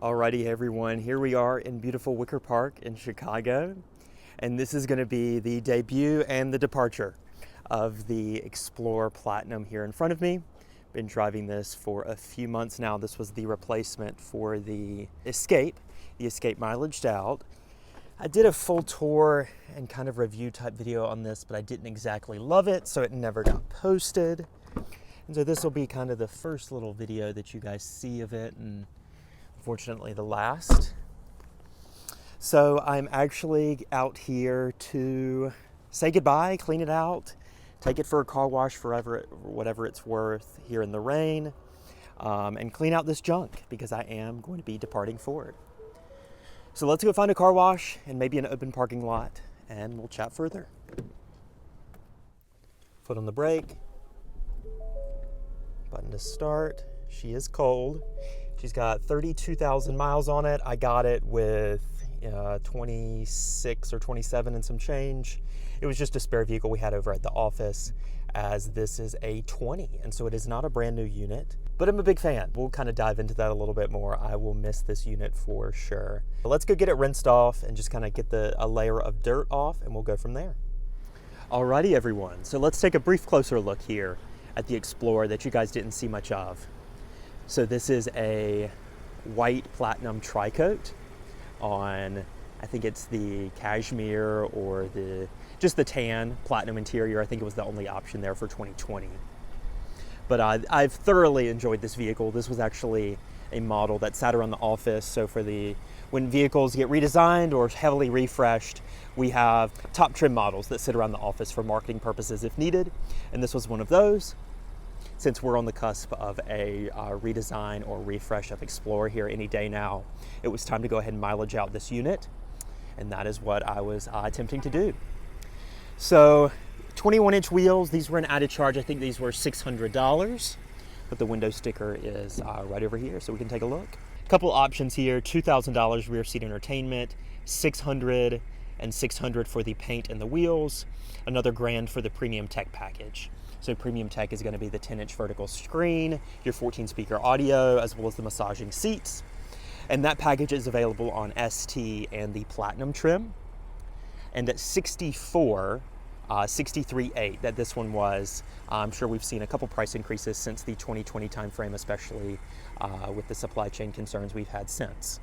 Alrighty everyone, here we are in beautiful Wicker Park in Chicago, and this is going to be the debut and the departure of the Explorer Platinum here in front of me. Been driving this for a few months now. This was the replacement for the Escape mileaged out. I did a full tour and kind of review type video on this, but I didn't exactly love it, so it never got posted. And so this will be kind of the first little video that you guys see of it, and unfortunately the last. So I'm actually out here to say goodbye, clean it out, take it for a car wash forever, whatever it's worth here in the rain, and clean out this junk because I am going to be departing Ford. So let's go find a car wash and maybe an open parking lot, and we'll chat further. Foot on the brake, button to start. She is cold. She's got 32,000 miles on it. I got it with 26 or 27 and some change. It was just a spare vehicle we had over at the office, as this is a 20, and so it is not a brand new unit, but I'm a big fan. We'll kind of dive into that a little bit more. I will miss this unit for sure. But let's go get it rinsed off and just kind of get a layer of dirt off, and we'll go from there. Alrighty everyone, so let's take a brief closer look here at the Explorer that you guys didn't see much of. So this is a white platinum tri-coat on, I think it's the cashmere or just the tan platinum interior. I think it was the only option there for 2020. But I've thoroughly enjoyed this vehicle. This was actually a model that sat around the office. So when vehicles get redesigned or heavily refreshed, we have top trim models that sit around the office for marketing purposes if needed. And this was one of those. Since we're on the cusp of a redesign or refresh of Explorer here any day now, it was time to go ahead and mileage out this unit, and that is what I was attempting to do. So 21-inch wheels, these were an added charge. I think these were $600, but the window sticker is right over here, so we can take a look. A couple options here: $2,000 rear seat entertainment, $600 and $600 for the paint and the wheels, another $1,000 for the premium tech package. So premium tech is going to be the 10-inch vertical screen, your 14-speaker audio, as well as the massaging seats. And that package is available on ST and the Platinum trim. And at $63,800 that this one was, I'm sure we've seen a couple price increases since the 2020 timeframe, especially with the supply chain concerns we've had since.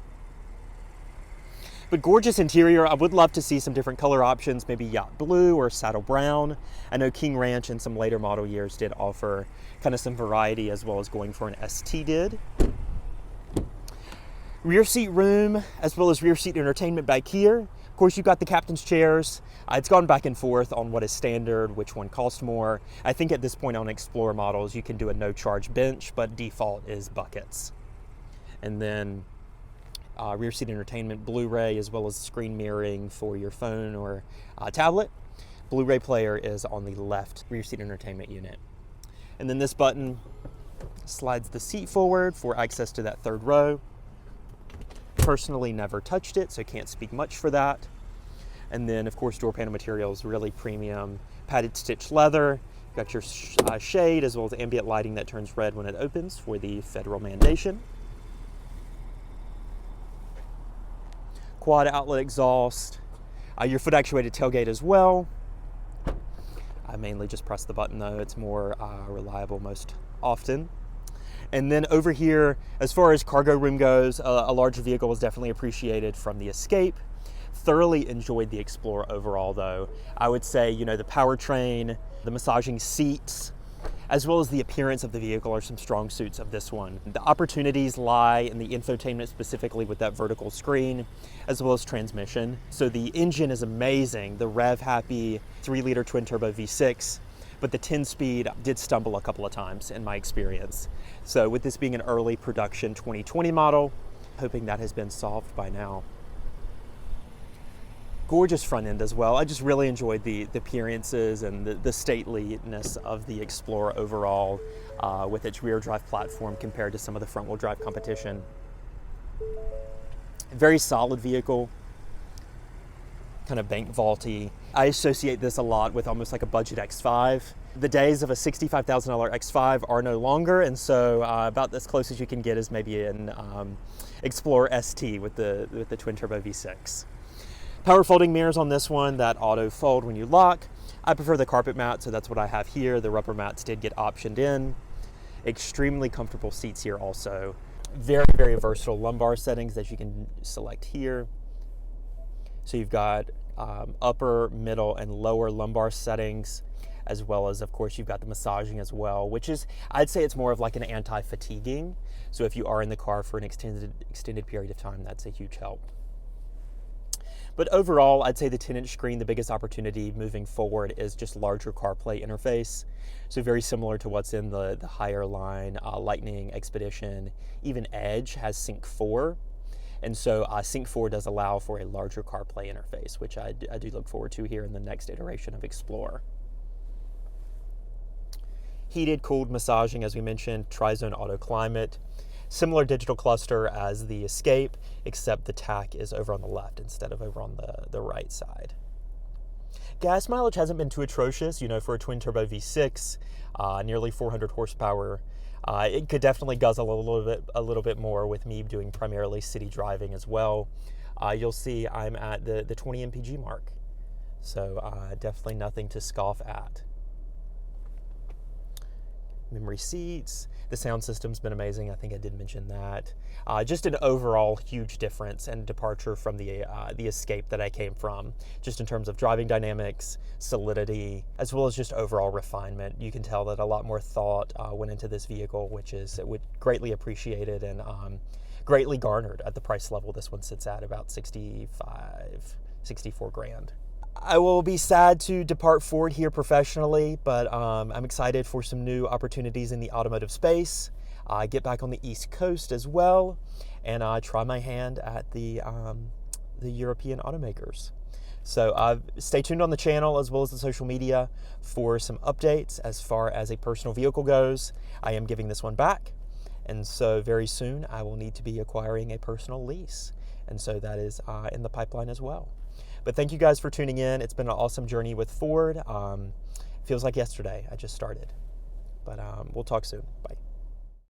But gorgeous interior. I would love to see some different color options, maybe yacht blue or saddle brown. I know King Ranch in some later model years did offer kind of some variety, as well as going for an ST did. Rear seat room, as well as rear seat entertainment back here. Of course, you've got the captain's chairs. It's gone back and forth on what is standard, which one costs more. I think at this point on Explorer models, you can do a no charge bench, but default is buckets. And then rear seat entertainment, Blu-ray, as well as screen mirroring for your phone or tablet. Blu-ray player is on the left rear seat entertainment unit. And then this button slides the seat forward for access to that third row. Personally never touched it, so can't speak much for that. And then of course door panel materials, really premium, padded stitch leather. You've got your shade, as well as ambient lighting that turns red when it opens for the federal mandation. Quad outlet exhaust, your foot actuated tailgate as well. I mainly just press the button though, it's more reliable most often. And then over here, as far as cargo room goes, a larger vehicle was definitely appreciated from the Escape. Thoroughly enjoyed the Explorer overall though. I would say, the powertrain, the massaging seats, as well as the appearance of the vehicle are some strong suits of this one. The opportunities lie in the infotainment, specifically with that vertical screen, as well as transmission. So the engine is amazing, the rev-happy 3-liter twin-turbo V6, but the 10-speed did stumble a couple of times in my experience. So with this being an early production 2020 model, hoping that has been solved by now. Gorgeous front end as well. I just really enjoyed the appearances and the stateliness of the Explorer overall with its rear drive platform compared to some of the front wheel drive competition. Very solid vehicle. kind of bank vaulty. I associate this a lot with almost like a budget X5. The days of a $65,000 X5 are no longer, and so about as close as you can get is maybe an Explorer ST with the twin turbo V6. Power folding mirrors on this one that auto fold when you lock. I prefer the carpet mat, so that's what I have here. The rubber mats did get optioned in. Extremely comfortable seats here also. Very, very versatile lumbar settings that you can select here. So you've got upper, middle, and lower lumbar settings, as well as, of course, you've got the massaging as well, which is, I'd say it's more of like an anti-fatiguing. So if you are in the car for an extended period of time, that's a huge help. But overall, I'd say the 10-inch screen, the biggest opportunity moving forward is just larger CarPlay interface. So very similar to what's in the higher line, Lightning, Expedition, even Edge has Sync 4. And so Sync 4 does allow for a larger CarPlay interface, which I do look forward to here in the next iteration of Explorer. Heated, cooled massaging, as we mentioned, Tri-Zone Auto Climate. Similar digital cluster as the Escape, except the tach is over on the left instead of over on the right side. Gas mileage hasn't been too atrocious, for a twin turbo V6, nearly 400 horsepower. It could definitely guzzle a little bit more with me doing primarily city driving as well. You'll see I'm at the 20 mpg mark, so definitely nothing to scoff at. Memory seats. The sound system's been amazing. I think I did mention that. Just an overall huge difference and departure from the Escape that I came from, just in terms of driving dynamics, solidity, as well as just overall refinement. You can tell that a lot more thought went into this vehicle, which is greatly appreciated and greatly garnered at the price level this one sits at, about 64 grand. I will be sad to depart Ford here professionally, but I'm excited for some new opportunities in the automotive space. Get back on the East Coast as well, and try my hand at the European automakers. So stay tuned on the channel as well as the social media for some updates as far as a personal vehicle goes. I am giving this one back, and so very soon I will need to be acquiring a personal lease, and so that is in the pipeline as well. But thank you guys for tuning in. It's been an awesome journey with Ford. Feels like yesterday I just started. But we'll talk soon. Bye.